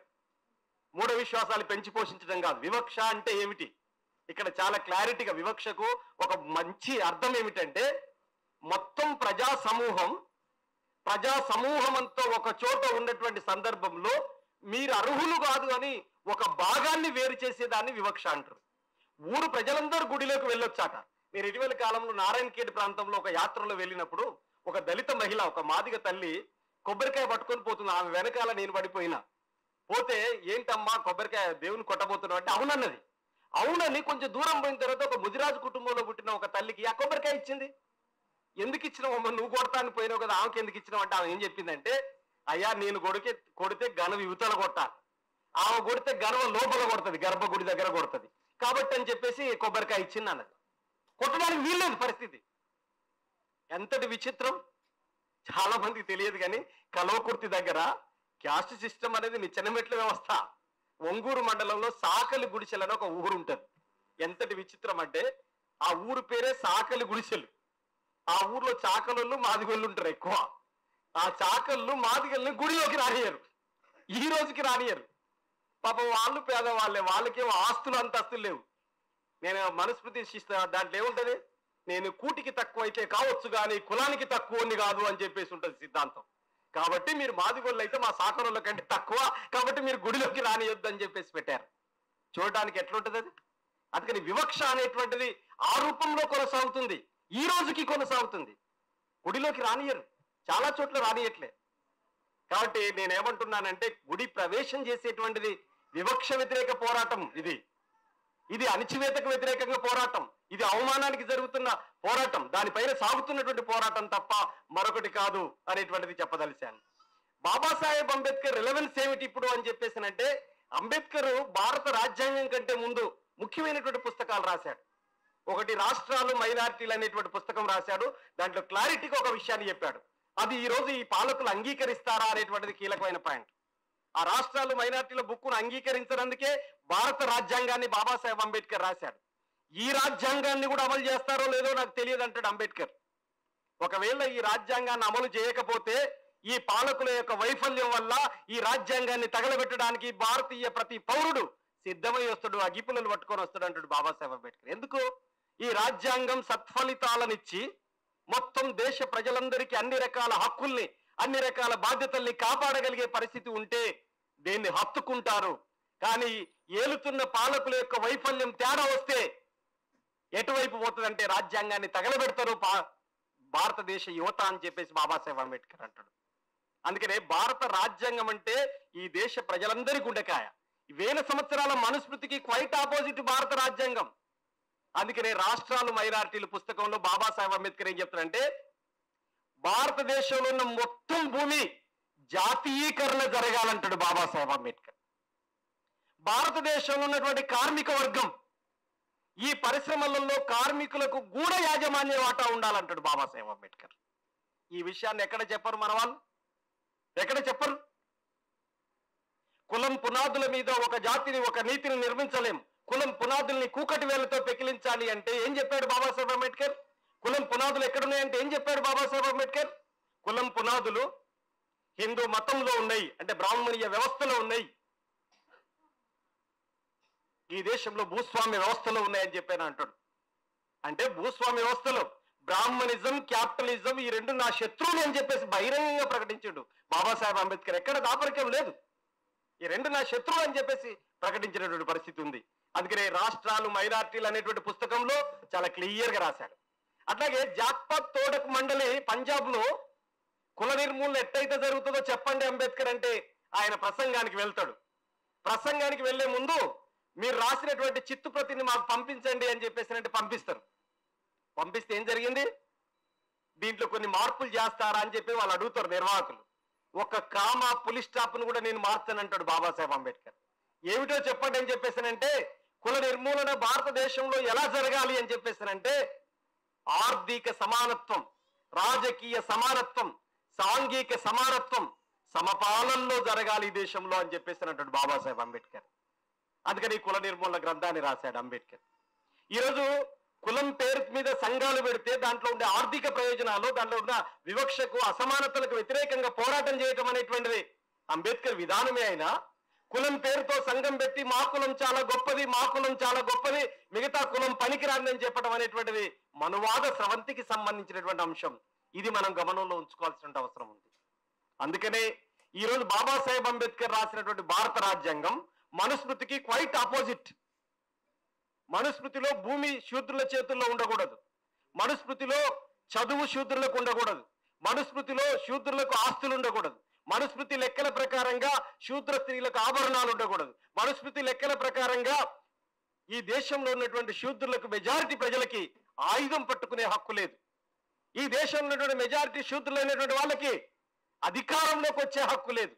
మూఢ విశ్వాసాలు పెంచి పోషించడం కాదు, వివక్ష అంటే ఏమిటి ఇక్కడ చాలా క్లారిటీగా. వివక్షకు ఒక మంచి అర్థం ఏమిటంటే, మొత్తం ప్రజా సమూహం అంతా ఒక చోట ఉన్నటువంటి సందర్భంలో మీరు అర్హులు కాదు అని ఒక భాగాన్ని వేరు చేసేదాన్ని వివక్ష అంటారు. ఊరు ప్రజలందరూ గుడిలోకి వెళ్ళొచ్చాక, మీరు ఇటీవల కాలంలో నారాయణఖేడ్ ప్రాంతంలో ఒక యాత్రలో వెళ్ళినప్పుడు ఒక దళిత మహిళ, ఒక మాదిగ తల్లి కొబ్బరికాయ పట్టుకొని పోతుంది. ఆమె వెనకాల నేను పడిపోయినా. పోతే ఏంటమ్మా కొబ్బరికాయ దేవుని కొట్టబోతున్నావు అంటే అవునన్నది. అవునని కొంచెం దూరం పోయిన తర్వాత ఒక ముదిరాజు కుటుంబంలో పుట్టిన ఒక తల్లికి ఆ కొబ్బరికాయ ఇచ్చింది. ఎందుకు ఇచ్చినావమ్మ, నువ్వు కొడతా అని పోయినావు కదా, ఆమెకి ఎందుకు ఇచ్చినావు అంటే ఆమె ఏం చెప్పిందంటే, అయ్యా నేను కొడితే గనవ యువతల కొట్టాలి, ఆమె కొడితే గనవ లోపల కొడుతుంది, గర్భగుడి దగ్గర కొడుతుంది కాబట్టి అని చెప్పేసి కొబ్బరికాయ ఇచ్చింది అన్నది. కొట్టడానికి వీల్లేదు పరిస్థితి. ఎంతటి విచిత్రం, చాలా మందికి తెలియదు కానీ కల్వకుర్తి దగ్గర క్యాస్ట్ సిస్టమ్ అనేది నిచ్చెనమెట్ల వ్యవస్థ. ఒంగూరు మండలంలో సాకలి గుడిసెలని ఒక ఊరు ఉంటుంది. ఎంతటి విచిత్రం అంటే ఆ ఊరు పేరే సాకలి గుడిసెలు. ఆ ఊర్లో చాకలు మాదిగొళ్ళు ఉంటారు ఎక్కువ. ఆ చాకళ్ళు మాదిగల్ని గుడిలోకి రానియరు, ఈ రోజుకి రానియరు. పాపం వాళ్ళు పేదవాళ్ళే, వాళ్ళకేమో ఆస్తులు అంతస్తులు లేవు. నేను మనుస్మృతి దాంట్లో ఏముంటది, నేను కూటికి తక్కువ అయితే కావచ్చు కానీ కులానికి తక్కువని కాదు అని చెప్పేసి ఉంటుంది సిద్ధాంతం. కాబట్టి మీరు మాదిగోళ్ళు అయితే మా సాకరుల కంటే తక్కువ, కాబట్టి మీరు గుడిలోకి రానియొద్దు అని చెప్పేసి పెట్టారు. చూడడానికి ఎట్లుంటది అది. అందుకని వివక్ష అనేటువంటిది ఆ రూపంలో కొనసాగుతుంది, ఈ రోజుకి కొనసాగుతుంది. గుడిలోకి రానియరు, చాలా చోట్ల రానియట్లే. కాబట్టి నేనేమంటున్నానంటే గుడి ప్రవేశం చేసేటువంటిది వివక్ష వ్యతిరేక పోరాటం. ఇది అణచివేతకు వ్యతిరేకంగా పోరాటం, ఇది అవమానానికి జరుగుతున్న పోరాటం, దానిపైన సాగుతున్నటువంటి పోరాటం తప్ప మరొకటి కాదు అనేటువంటిది చెప్పదలిశాను. బాబాసాహెబ్ అంబేద్కర్ రిలవెన్స్ ఏమిటి ఇప్పుడు అని చెప్పేసినంటే, అంబేద్కర్ భారత రాజ్యాంగం కంటే ముందు ముఖ్యమైనటువంటి పుస్తకాలు రాశాడు. ఒకటి రాష్ట్రాలు మైనారిటీలు అనేటువంటి పుస్తకం రాశాడు. దాంట్లో క్లారిటీగా ఒక విషయాన్ని చెప్పాడు. అది ఈ రోజు ఈ పాలకులు అంగీకరిస్తారా అనేటువంటిది కీలకమైన పాయింట్. ఆ రాష్ట్రాలు మైనారిటీల బుక్కును అంగీకరించినందుకే భారత రాజ్యాంగాన్ని బాబాసాహెబ్ అంబేద్కర్ రాశాడు. ఈ రాజ్యాంగాన్ని కూడా అమలు చేస్తారో లేదో నాకు తెలియదు అంటాడు అంబేద్కర్. ఒకవేళ ఈ రాజ్యాంగాన్ని అమలు చేయకపోతే ఈ పాలకుల యొక్క వైఫల్యం వల్ల ఈ రాజ్యాంగాన్ని తగలబెట్టడానికి భారతీయ ప్రతి పౌరుడు సిద్ధమై వస్తాడు, అగిపులను పట్టుకొని వస్తాడు అంటాడు బాబాసాహెబ్ అంబేద్కర్. ఎందుకు? ఈ రాజ్యాంగం సత్ఫలితాలనిచ్చి మొత్తం దేశ ప్రజలందరికీ అన్ని రకాల హక్కుల్ని, అన్ని రకాల బాధ్యతల్ని కాపాడగలిగే పరిస్థితి ఉంటే దేన్ని హత్తుకుంటారు. కానీ ఏలుతున్న పాలకుల యొక్క వైఫల్యం తేడా వస్తే ఎటువైపు పోతుందంటే రాజ్యాంగాన్ని తగలబెడతారు భారతదేశ యువత అని చెప్పేసి బాబాసాహెబ్ అంబేద్కర్ అంటాడు. అందుకనే భారత రాజ్యాంగం అంటే ఈ దేశ ప్రజలందరి గుండెకాయ. వేల సంవత్సరాల మనుస్మృతికి క్వైట్ ఆపోజిట్ భారత రాజ్యాంగం. అందుకనే రాష్ట్రాలు మైనారిటీల పుస్తకంలో బాబాసాహెబ్ అంబేద్కర్ ఏం చెప్తారంటే, భారతదేశంలో ఉన్న మొత్తం భూమి జాతీయీకరణ జరగాలంటాడు బాబాసాహెబ్ అంబేద్కర్. భారతదేశంలో ఉన్నటువంటి కార్మిక వర్గం, ఈ పరిశ్రమలలో కార్మికులకు గూఢ యాజమాన్య వాటా ఉండాలంటాడు బాబాసాహెబ్ అంబేద్కర్. ఈ విషయాన్ని ఎక్కడ చెప్పరు మన వాళ్ళు, ఎక్కడ చెప్పరు. కులం పునాదుల మీద ఒక జాతిని, ఒక నీతిని నిర్మించలేం. కులం పునాదుల్ని కూకటి వేలతో పెకిలించాలి అంటే ఏం చెప్పాడు బాబాసాహెబ్ అంబేద్కర్? కులం పునాదులు ఎక్కడున్నాయంటే ఏం చెప్పాడు బాబాసాహెబ్ అంబేద్కర్? కులం పునాదులు హిందూ మతంలో ఉన్నాయి, అంటే బ్రాహ్మణీయ వ్యవస్థలో ఉన్నాయి, ఈ దేశంలో భూస్వామ్య వ్యవస్థలో ఉన్నాయని చెప్పాను అంటాడు. అంటే భూస్వామ్య వ్యవస్థలో బ్రాహ్మణిజం, క్యాపిటలిజం ఈ రెండు నా శత్రువులు అని చెప్పేసి బహిరంగంగా ప్రకటించాడు బాబాసాహెబ్ అంబేద్కర్. ఎక్కడ దాపరికం లేదు, ఈ రెండు నా శత్రువులు అని చెప్పేసి ప్రకటించినటువంటి పరిస్థితి ఉంది. అందుకనే రాష్ట్రాలు మైనారిటీలు అనేటువంటి పుస్తకంలో చాలా క్లియర్ గా రాశాడు. అట్లాగే జాక్పాత్ తోడక్ మండలి పంజాబ్ లో కుల నిర్మూలన ఎట్టయితే జరుగుతుందో చెప్పండి అంబేద్కర్ అంటే ఆయన ప్రసంగానికి వెళ్తాడు. ప్రసంగానికి వెళ్లే ముందు మీరు రాసినటువంటి చిత్తు ప్రతిని మాకు పంపించండి అని చెప్పేసి పంపిస్తారు. పంపిస్తే ఏం జరిగింది, దీంట్లో కొన్ని మార్పులు చేస్తారా అని చెప్పి వాళ్ళు అడుగుతారు నిర్వాహకులు. ఒక కామా పులి స్టాప్ ను కూడా నేను మార్చానంటాడు బాబాసాహెబ్ అంబేద్కర్. ఏమిటో చెప్పండి అని చెప్పేసానంటే, కుల నిర్మూలన భారతదేశంలో ఎలా జరగాలి అని చెప్పేసానంటే, ఆర్థిక సమానత్వం, రాజకీయ సమానత్వం, సాంఘిక సమానత్వం సమపాలనలో జరగాలి ఈ దేశంలో అని చెప్పేసానంటాడు బాబాసాహెబ్ అంబేద్కర్. అందుకని కుల నిర్మూలన గ్రంథాన్ని రాశాడు అంబేద్కర్. ఈరోజు కులం పేరు మీద సంఘాలు పెడితే దాంట్లో ఉండే ఆర్థిక ప్రయోజనాలు, దాంట్లో ఉన్న వివక్షకు, అసమానతలకు వ్యతిరేకంగా పోరాటం చేయటం అనేటువంటిది అంబేద్కర్ విధానమే. అయినా కులం పేరుతో సంఘం పెట్టి మా కులం చాలా గొప్పది, మా కులం చాలా గొప్పది, మిగతా కులం పనికిరాదని చెప్పడం అనేటువంటిది మనువాద స్రవంతికి సంబంధించినటువంటి అంశం. ఇది మనం గమనంలో ఉంచుకోవాల్సిన అవసరం ఉంది. అందుకనే ఈరోజు బాబాసాహెబ్ అంబేద్కర్ రాసినటువంటి భారత రాజ్యాంగం మనుస్మృతికి క్వైట్ ఆపోజిట్. మనుస్మృతిలో భూమి శూద్రుల చేతుల్లో ఉండకూడదు, మనుస్మృతిలో చదువు శూద్రులకు ఉండకూడదు, మనుస్మృతిలో శూద్రులకు ఆస్తులు ఉండకూడదు, మనుస్మృతి లెక్కల ప్రకారంగా శూద్ర స్త్రీలకు ఆభరణాలు ఉండకూడదు, మనుస్మృతి లెక్కల ప్రకారంగా ఈ దేశంలో ఉన్నటువంటి శూద్రులకు, మెజారిటీ ప్రజలకి ఆయుధం పట్టుకునే హక్కు లేదు. ఈ దేశంలో ఉన్నటువంటి మెజారిటీ శూద్రులైనటువంటి వాళ్ళకి అధికారంలోకి వచ్చే హక్కు లేదు.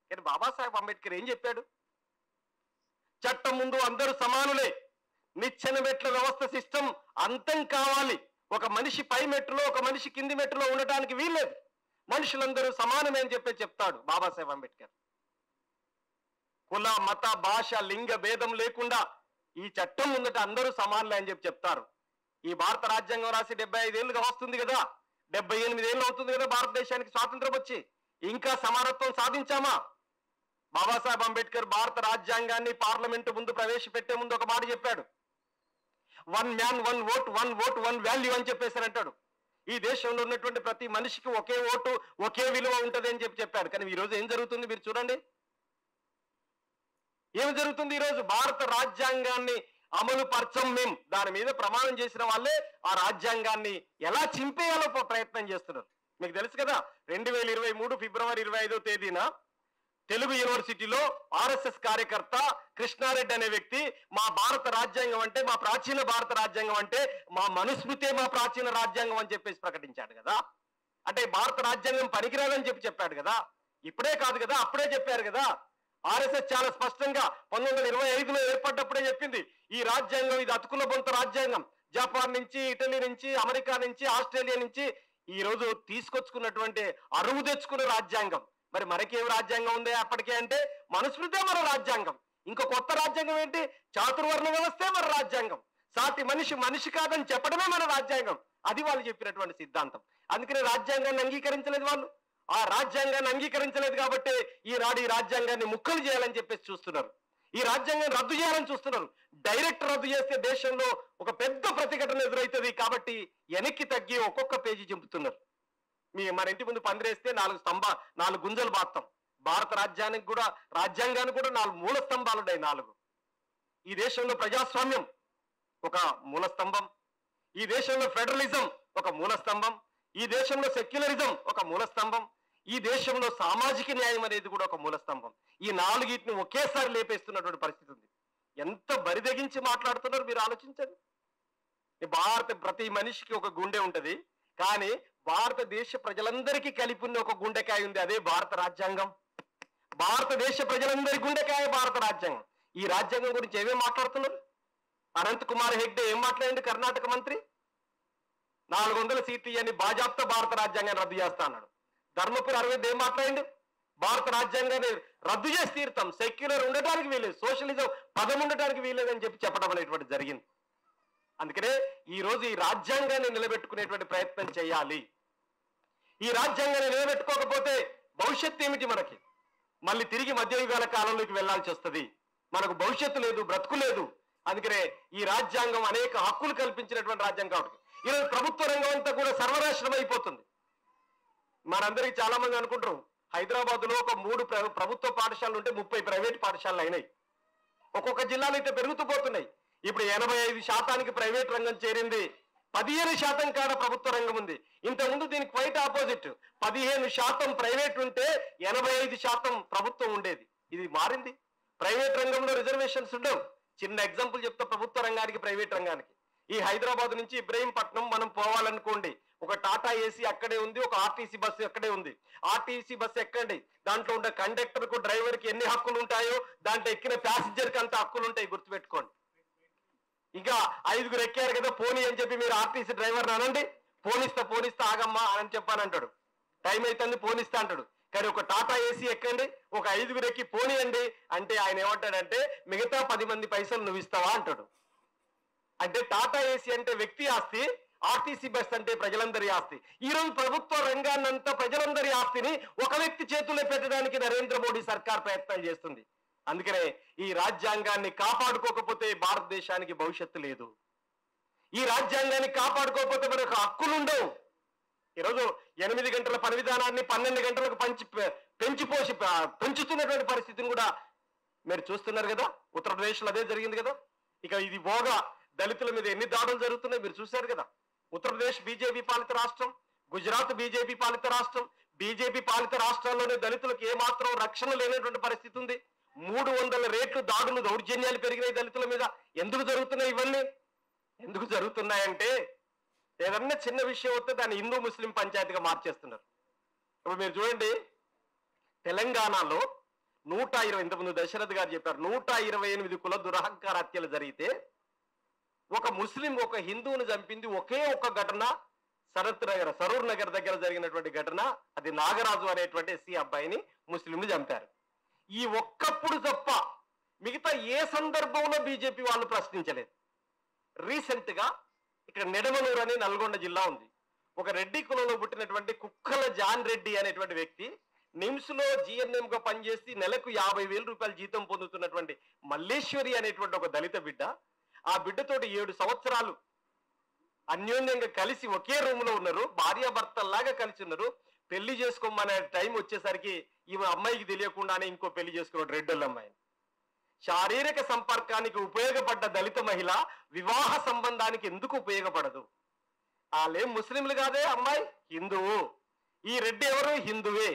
కానీ బాబాసాహెబ్ అంబేద్కర్ ఏం చెప్పాడు? చట్టం ముందు అందరూ సమానులే, నిచ్చెన మెట్ల వ్యవస్థ సిస్టమ్ అంతం కావాలి, ఒక మనిషి పై మెట్టులో ఒక మనిషి కింది మెట్టులో ఉండటానికి వీల్లేదు, మనుషులందరూ సమానమే అని చెప్తాడు బాబాసాహెబ్ అంబేద్కర్. కుల మత భాష లింగ భేదం లేకుండా ఈ చట్టం ముందట అందరూ సమానులే అని చెప్తారు. ఈ భారత రాజ్యాంగం రాసి 75 ఏళ్ళుగా వస్తుంది కదా, 78 ఏళ్ళు అవుతుంది కదా భారతదేశానికి స్వాతంత్రం వచ్చి. ఇంకా సమానత్వం సాధించామా? బాబాసాహెబ్ అంబేద్కర్ భారత రాజ్యాంగాన్ని పార్లమెంటు ముందు ప్రవేశపెట్టే ముందు ఒక మాట చెప్పాడు, 1 మ్యాన్ 1 ఓట్ 1 ఓట్ 1 వాల్యూ అని చెప్పేసారంటాడు. ఈ దేశంలో ఉన్నటువంటి ప్రతి మనిషికి ఒకే ఓటు ఒకే విలువ ఉంటుంది అని చెప్పాడు. కానీ ఈ రోజు ఏం జరుగుతుంది మీరు చూడండి. ఏం జరుగుతుంది ఈరోజు? భారత రాజ్యాంగాన్ని అమలు పరచం మేము, దాని మీద ప్రమాణం చేసిన వాళ్ళే ఆ రాజ్యాంగాన్ని ఎలా చింపేయాలో ప్రయత్నం చేస్తున్నారు. మీకు తెలుసు కదా, 2023 ఫిబ్రవరి 25వ తేదీన తెలుగు యూనివర్సిటీలో ఆర్ఎస్ఎస్ కార్యకర్త కృష్ణారెడ్డి అనే వ్యక్తి మా భారత రాజ్యాంగం అంటే, మా ప్రాచీన భారత రాజ్యాంగం అంటే మా మనుస్మృతే మా ప్రాచీన రాజ్యాంగం అని చెప్పేసి ప్రకటించాడు కదా. అంటే భారత రాజ్యాంగం పనికిరాదని చెప్పాడు కదా. ఇప్పుడే కాదు కదా, అప్పుడే చెప్పారు కదా. ఆర్ఎస్ఎస్ చాలా స్పష్టంగా 1925లో ఏర్పడ్డప్పుడే చెప్పింది, ఈ రాజ్యాంగం ఇది అతుకుల బొంత రాజ్యాంగం. జపాన్ నుంచి, ఇటలీ నుంచి, అమెరికా నుంచి, ఆస్ట్రేలియా నుంచి ఈ రోజు తీసుకొచ్చుకున్నటువంటి అరువు తెచ్చుకున్న రాజ్యాంగం. మరి మనకేం రాజ్యాంగం ఉంది అప్పటికే అంటే? మనుస్మృతే మన రాజ్యాంగం. ఇంకో కొత్త రాజ్యాంగం ఏంటి? చాతుర్వర్ణ వ్యవస్థే మన రాజ్యాంగం. సాటి మనిషి మనిషి కాదని చెప్పడమే మన రాజ్యాంగం. అది వాళ్ళు చెప్పినటువంటి సిద్ధాంతం. అందుకని రాజ్యాంగాన్ని అంగీకరించలేదు వాళ్ళు. ఆ రాజ్యాంగాన్ని అంగీకరించలేదు కాబట్టి ఈ రాజ్యాంగాన్ని ముక్కలు చేయాలని చెప్పేసి చూస్తున్నారు. ఈ రాజ్యాంగాన్ని రద్దు చేయాలని చూస్తున్నారు. డైరెక్ట్ రద్దు చేస్తే దేశంలో ఒక పెద్ద ప్రతిఘటన ఎదురవుతుంది కాబట్టి వెనక్కి తగ్గి ఒక్కొక్క పేజీ చింపుతున్నారు. మన ఇంటి ముందు పందిరేస్తే 4 గుంజలు బాత్తాం. భారత రాజ్యానికి కూడా, రాజ్యాంగానికి కూడా 4 మూల స్తంభాలు ఉన్నాయి. 4. ఈ దేశంలో ప్రజాస్వామ్యం ఒక మూల స్తంభం, ఈ దేశంలో ఫెడరలిజం ఒక మూల స్తంభం, ఈ దేశంలో సెక్యులరిజం ఒక మూల స్తంభం, ఈ దేశంలో సామాజిక న్యాయం అనేది కూడా ఒక మూల స్తంభం. ఈ 4 ఒకేసారి లేపేస్తున్నటువంటి పరిస్థితి ఉంది. ఎంత బరిదగించి మాట్లాడుతున్నారు మీరు ఆలోచించండి. ప్రతి మనిషికి ఒక గుండె ఉంటది, కానీ భారతదేశ ప్రజలందరికీ కలిపి ఉన్న ఒక గుండెకాయ ఉంది, అదే భారత రాజ్యాంగం. భారతదేశ ప్రజలందరి గుండెకాయ భారత రాజ్యాంగం. ఈ రాజ్యాంగం గురించి ఏమేమి మాట్లాడుతున్నారు? అనంత్ కుమార్ హెగ్డే ఏం మాట్లాడండి? కర్ణాటక మంత్రి 400 సీట్లు ఇవ్వని బాజాప్తా భారత రాజ్యాంగాన్ని రద్దు చేస్తా అన్నాడు. ధర్మపురి అరవింద్ ఏం మాట్లాడండి? భారత రాజ్యాంగాన్ని రద్దు చేసి తీరుతాం, సెక్యులర్ ఉండటానికి వీలేదు, సోషలిజం పదం ఉండటానికి వీలేదని చెప్పడం అనేటువంటి జరిగింది. అందుకనే ఈ రోజు ఈ రాజ్యాంగాన్ని నిలబెట్టుకునేటువంటి ప్రయత్నం చేయాలి. ఈ రాజ్యాంగాన్ని నిలబెట్టుకోకపోతే భవిష్యత్తు ఏమిటి? మనకి మళ్ళీ తిరిగి మధ్యయుగాల కాలంలోకి వెళ్లాల్సి వస్తుంది. మనకు భవిష్యత్తు లేదు, బ్రతుకు లేదు. అందుకనే ఈ రాజ్యాంగం అనేక హక్కులు కల్పించినటువంటి రాజ్యాంగం కాబట్టి ఈరోజు ప్రభుత్వ రంగం అంతా కూడా సర్వనాశనం అయిపోతుంది. మనందరికీ చాలా మంది అనుకుంటారు, హైదరాబాద్ లో ఒక 3 ప్రభుత్వ పాఠశాలలు ఉంటే 30 ప్రైవేట్ పాఠశాలలు అయినాయి. ఒక్కొక్క జిల్లాలో అయితే పెరుగుతూ పోతున్నాయి. ఇప్పుడు 85% ప్రైవేట్ రంగం చేరింది, 15% కాడ ప్రభుత్వ రంగం ఉంది. ఇంతకుముందు దీనికి క్వైట్ ఆపోజిట్, 15% ప్రైవేట్ ఉంటే 85% ప్రభుత్వం ఉండేది. ఇది మారింది. ప్రైవేట్ రంగంలో రిజర్వేషన్స్ ఉండవు. చిన్న ఎగ్జాంపుల్ చెప్తా ప్రభుత్వ రంగానికి ప్రైవేట్ రంగానికి. ఈ హైదరాబాద్ నుంచి ఇబ్రహీంపట్నం మనం పోవాలనుకోండి, ఒక టాటా ఏసీ అక్కడే ఉంది, ఒక ఆర్టీసీ బస్సు అక్కడే ఉంది. ఆర్టీసీ బస్సు ఎక్కండి, దాంట్లో ఉండే కండక్టర్ కు డ్రైవర్ కి ఎన్ని హక్కులు ఉంటాయో దాంట్లో ఎక్కిన ప్యాసింజర్ కి అంత హక్కులు ఉంటాయి, గుర్తుపెట్టుకోండి. ఇంకా 5గురు ఎక్కారు కదా పోనీ అని చెప్పి మీరు ఆర్టీసీ డ్రైవర్ అనండి, పోనిస్తా ఆగమ్మా అని చెప్పానంటాడు. టైం అవుతుంది పోనిస్తా అంటాడు. కానీ ఒక టాటా ఏసీ ఎక్కండి, ఒక 5గురు ఎక్కి పోనీయండి అంటే ఆయన ఏమంటాడంటే మిగతా 10 మంది పైసలు నువ్వు ఇస్తావా అంటాడు. అంటే టాటా ఏసీ అంటే వ్యక్తి ఆస్తి, ఆర్టీసీ బస్ అంటే ప్రజలందరి ఆస్తి. ఈ రోజు ప్రభుత్వ రంగాన్నంతా ప్రజలందరి ఆస్తిని ఒక వ్యక్తి చేతుల్లో పెట్టడానికి నరేంద్ర మోడీ సర్కార్ ప్రయత్నాలు చేస్తుంది. అందుకనే ఈ రాజ్యాంగాన్ని కాపాడుకోకపోతే భారతదేశానికి భవిష్యత్తు లేదు. ఈ రాజ్యాంగాన్ని కాపాడుకోకపోతే మనకు హక్కులు ఉండవు. ఈరోజు 8 గంటల పని విధానాన్ని 12 గంటలకు పెంచుతున్నటువంటి పరిస్థితిని కూడా మీరు చూస్తున్నారు కదా. ఉత్తరప్రదేశ్లో అదే జరిగింది కదా. ఇక ఇది పోగా దళితుల మీద ఎన్ని దాడులు జరుగుతున్నాయి మీరు చూశారు కదా. ఉత్తరప్రదేశ్ బీజేపీ పాలిత రాష్ట్రం, గుజరాత్ బీజేపీ పాలిత రాష్ట్రం. బీజేపీ పాలిత రాష్ట్రాల్లోనే దళితులకు ఏమాత్రం రక్షణ లేనటువంటి పరిస్థితి ఉంది. 300 రెట్లు దాడులు, దౌర్జన్యాలు పెరిగినాయి దళితుల మీద. ఎందుకు జరుగుతున్నాయి ఇవన్నీ? ఎందుకు జరుగుతున్నాయంటే ఏదన్నా చిన్న విషయం వస్తే దాన్ని హిందూ ముస్లిం పంచాయతీగా మార్చేస్తున్నారు. ఇప్పుడు మీరు చూడండి, తెలంగాణలో 120, ఇంతకుముందు దశరథ్ గారు చెప్పారు, 128 కుల దురహంకార హత్యలు జరిగితే ఒక ముస్లిం ఒక హిందువును చంపింది ఒకే ఒక్క ఘటన. సరూర్ నగర్ దగ్గర జరిగినటువంటి ఘటన. అది నాగరాజు అనేటువంటి ఎస్సీ అబ్బాయిని ముస్లింలు చంపారు. ఈ ఒక్కప్పుడు తప్ప మిగతా ఏ సందర్భంలో బీజేపీ వాళ్ళు ప్రశ్నించలేదు. రీసెంట్ గా ఇక్కడ నిడమనూరు అని నల్గొండ జిల్లా ఉంది. ఒక రెడ్డి కులంలో పుట్టినటువంటి కుక్కల జాన్ రెడ్డి అనేటువంటి వ్యక్తి నిమ్స్ లో GNM గా పనిచేసి నెలకు 50,000 రూపాయలు జీతం పొందుతున్నటువంటి మల్లేశ్వరి అనేటువంటి ఒక దళిత బిడ్డ, ఆ బిడ్డతోటి 7 సంవత్సరాలు అన్యోన్యంగా కలిసి ఒకే రూమ్ లో ఉన్నారు. భార్యాభర్తల్లాగా కలిసి ఉన్నారు. పెళ్లి చేసుకోమనే టైం వచ్చేసరికి ఈమె అమ్మాయికి తెలియకుండానే ఇంకో పెళ్లి చేసుకున్నాడు రెడ్డోళ్ళ అమ్మాయిని. శారీరక సంపర్కానికి ఉపయోగపడ్డ దళిత మహిళ వివాహ సంబంధానికి ఎందుకు ఉపయోగపడదు? వాళ్ళేం ముస్లింలు కాదే, అమ్మాయి హిందువు. ఈ రెడ్డి ఎవరు? హిందువే.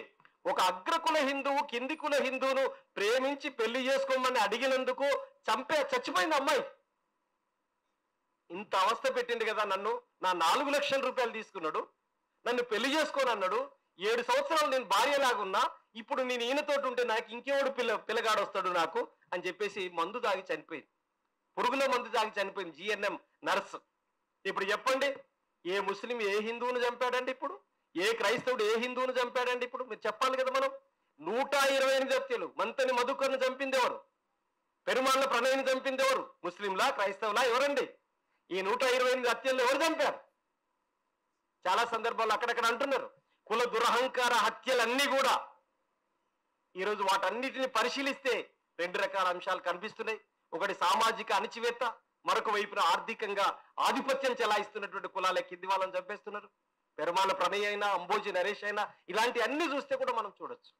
ఒక అగ్రకుల హిందువు కింది కుల హిందువును ప్రేమించి పెళ్లి చేసుకోమని అడిగినందుకు చచ్చిపోయింది అమ్మాయి. ఇంత అవస్థ పెట్టింది కదా నన్ను. నా 4 లక్షల రూపాయలు తీసుకున్నాడు, నన్ను పెళ్లి చేసుకోని అన్నాడు. 7 సంవత్సరాలు నేను భార్యలాగున్నా, ఇప్పుడు నేను ఈయనతోటి ఉంటే నాకు ఇంకెవడు పిల్లగాడు వస్తాడు నాకు అని చెప్పేసి మందు తాగి చనిపోయింది. పురుగుల మందు తాగి చనిపోయింది GNM నర్స్. ఇప్పుడు చెప్పండి, ఏ ముస్లిం ఏ హిందువును చంపాడండి? ఇప్పుడు ఏ క్రైస్తవుడు ఏ హిందువును చంపాడండి? ఇప్పుడు మీరు చెప్పాలి కదా. మనం 128 హత్యలు. మంతని మధుకర్ను చంపింది ఎవరు? పెరుమాళ్ళ ప్రణయ్ని చంపింది ఎవరు? ముస్లింలా క్రైస్తవులా ఎవరండి? ఈ 128 హత్యలు ఎవరు చంపారు? చాలా సందర్భాల్లో అక్కడక్కడ అంటున్నారు. కుల దురహంకార హత్యలన్నీ కూడా ఈరోజు వాటన్నిటిని పరిశీలిస్తే 2 రకాల అంశాలు కనిపిస్తున్నాయి. ఒకటి సామాజిక అణచివేత, మరొక వైపున ఆర్థికంగా ఆధిపత్యం చెలాయిస్తున్నటువంటి కులాల కింది వాళ్ళని చంపేస్తున్నారు. పెరుమాళ్ళ ప్రణయ్ అయినా, అంబోజీ నరేష్ అయినా, ఇలాంటి అన్ని చూస్తే కూడా మనం చూడొచ్చు.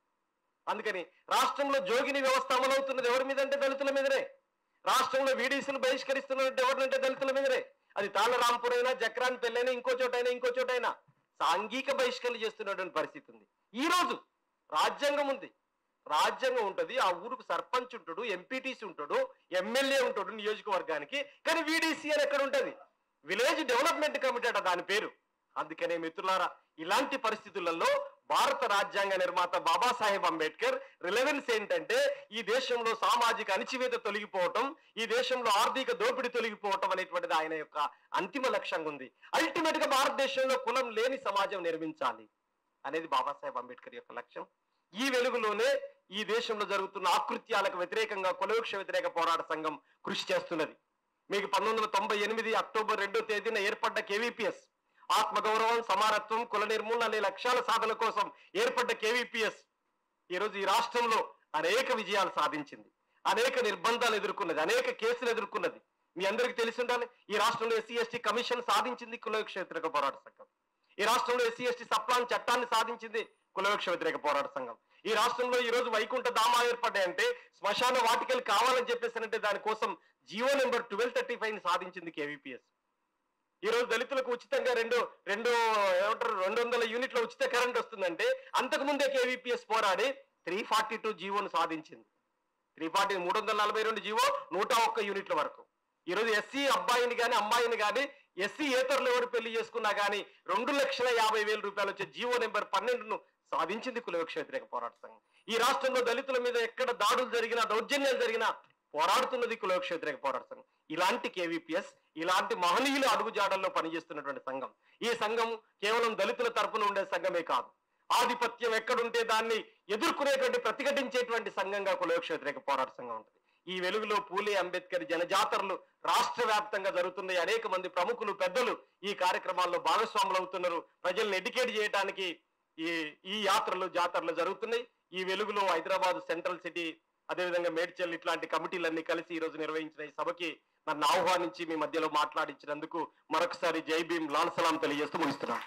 అందుకని రాష్ట్రంలో జోగిని వ్యవస్థ అమలవుతున్నది ఎవరి మీద అంటే దళితుల మీదనే. రాష్ట్రంలో వీడీసీలు బహిష్కరిస్తున్నట్టు ఎవరినంటే దళితుల మీదనే. అది తాళరాంపూర్ అయినా, జక్రాన్ పెళ్ళైనా, ఇంకో చోటైనా సాంఘిక బహిష్కరణ చేస్తున్నటువంటి పరిస్థితి ఉంది. ఈ రోజు రాజ్యాంగం ఉంది, రాజ్యాంగం ఉంటుంది. ఆ ఊరుకు సర్పంచ్ ఉంటాడు, ఎంపీటీసీ ఉంటాడు, ఎమ్మెల్యే ఉంటాడు నియోజకవర్గానికి. కానీ వీడీసీ అని ఎక్కడ ఉంటుంది? విలేజ్ డెవలప్మెంట్ కమిటీ అట దాని పేరు. అందుకనే మిత్రులారా, ఇలాంటి పరిస్థితులలో భారత రాజ్యాంగ నిర్మాత బాబాసాహెబ్ అంబేద్కర్ రిలవెన్స్ ఏంటంటే ఈ దేశంలో సామాజిక అణచివేత తొలగిపోవటం, ఈ దేశంలో ఆర్థిక దోపిడీ తొలగిపోవటం అనేటువంటిది ఆయన యొక్క అంతిమ లక్ష్యంగా ఉంది. అల్టిమేట్ గా భారతదేశంలో కులం లేని సమాజం నిర్మించాలి అనేది బాబాసాహెబ్ అంబేద్కర్ యొక్క లక్ష్యం. ఈ వెలుగులోనే ఈ దేశంలో జరుగుతున్న ఆకృత్యాలకు వ్యతిరేకంగా కులవృక్ష వ్యతిరేక పోరాట సంఘం కృషి చేస్తున్నది. మీకు 1998 అక్టోబర్ 2వ తేదీన ఏర్పడ్డ KVPS ఆత్మగౌరవం, సమానత్వం, కుల నిర్మూలన అనే లక్ష్యాల సాధన కోసం ఏర్పడ్డ KVPS ఈరోజు ఈ రాష్ట్రంలో అనేక విజయాలు సాధించింది, అనేక నిర్బంధాలు ఎదుర్కొన్నది, అనేక కేసులు ఎదుర్కొన్నది. మీ అందరికీ తెలిసి ఉండాలి, ఈ రాష్ట్రంలో SC/ST కమిషన్ సాధించింది కులవృక్ష వ్యతిరేక పోరాట సంఘం. ఈ రాష్ట్రంలో SC/ST సప్లాన్ చట్టాన్ని సాధించింది కులవృక్ష వ్యతిరేక పోరాట సంఘం. ఈ రాష్ట్రంలో ఈ రోజు వైకుంఠ ధామాలు ఏర్పడ్డాయంటే, శ్మశాన వాటికలు కావాలని చెప్పేసానంటే దానికోసం జీవో నెంబర్ 1235 సాధించింది KVPS. ఈ రోజు దళితులకు ఉచితంగా 200 యూనిట్ల ఉచిత కరెంట్ వస్తుందంటే అంతకు ముందే KVPS పోరాడి 342 జీవోను సాధించింది. 342 జీవో 101 యూనిట్ల వరకు. ఈ రోజు SC అబ్బాయిని కానీ అమ్మాయిని కానీ SC ఏతరులు ఎవరు పెళ్లి చేసుకున్నా కానీ 2,50,000 రూపాయలు వచ్చే జీవో నెంబర్ 12ను సాధించింది కులవృక్ష వ్యతిరేక పోరాట సంఘం. ఈ రాష్ట్రంలో దళితుల మీద ఎక్కడ దాడులు జరిగినా, దౌర్జన్యాలు జరిగినా పోరాడుతున్నది కులవృక్ష వ్యతిరేక పోరాట సంఘం. ఇలాంటి KVPS, ఇలాంటి మహనీయుల అడుగుజాడల్లో పనిచేస్తున్నటువంటి సంఘం. ఈ సంఘం కేవలం దళితుల తరపున ఉండే సంఘమే కాదు, ఆధిపత్యం ఎక్కడుంటే దాన్ని ఎదుర్కొనేటువంటి, ప్రతిఘటించేటువంటి సంఘంగా కులవృక్ష వ్యతిరేక పోరాట సంఘం ఉంటుంది. ఈ వెలుగులో పూలే అంబేద్కర్ జనజాతరలు రాష్ట్ర వ్యాప్తంగా జరుగుతున్నాయి. అనేక మంది ప్రముఖులు, పెద్దలు ఈ కార్యక్రమాల్లో భాగస్వాములు అవుతున్నారు. ప్రజల్ని ఎడ్యుకేట్ చేయడానికి ఈ జాతరలు జరుగుతున్నాయి. ఈ వెలుగులో హైదరాబాద్ సెంట్రల్ సిటీ, అదేవిధంగా మేడ్చల్ ఇట్లాంటి కమిటీలన్నీ కలిసి ఈ రోజు నిర్వహించిన ఈ సభకి నన్ను ఆహ్వానించి మీ మధ్యలో మాట్లాడించినందుకు మరొకసారి జై భీమ్, లాల్ సలాం తెలియజేస్తూ ముగిస్తున్నాను.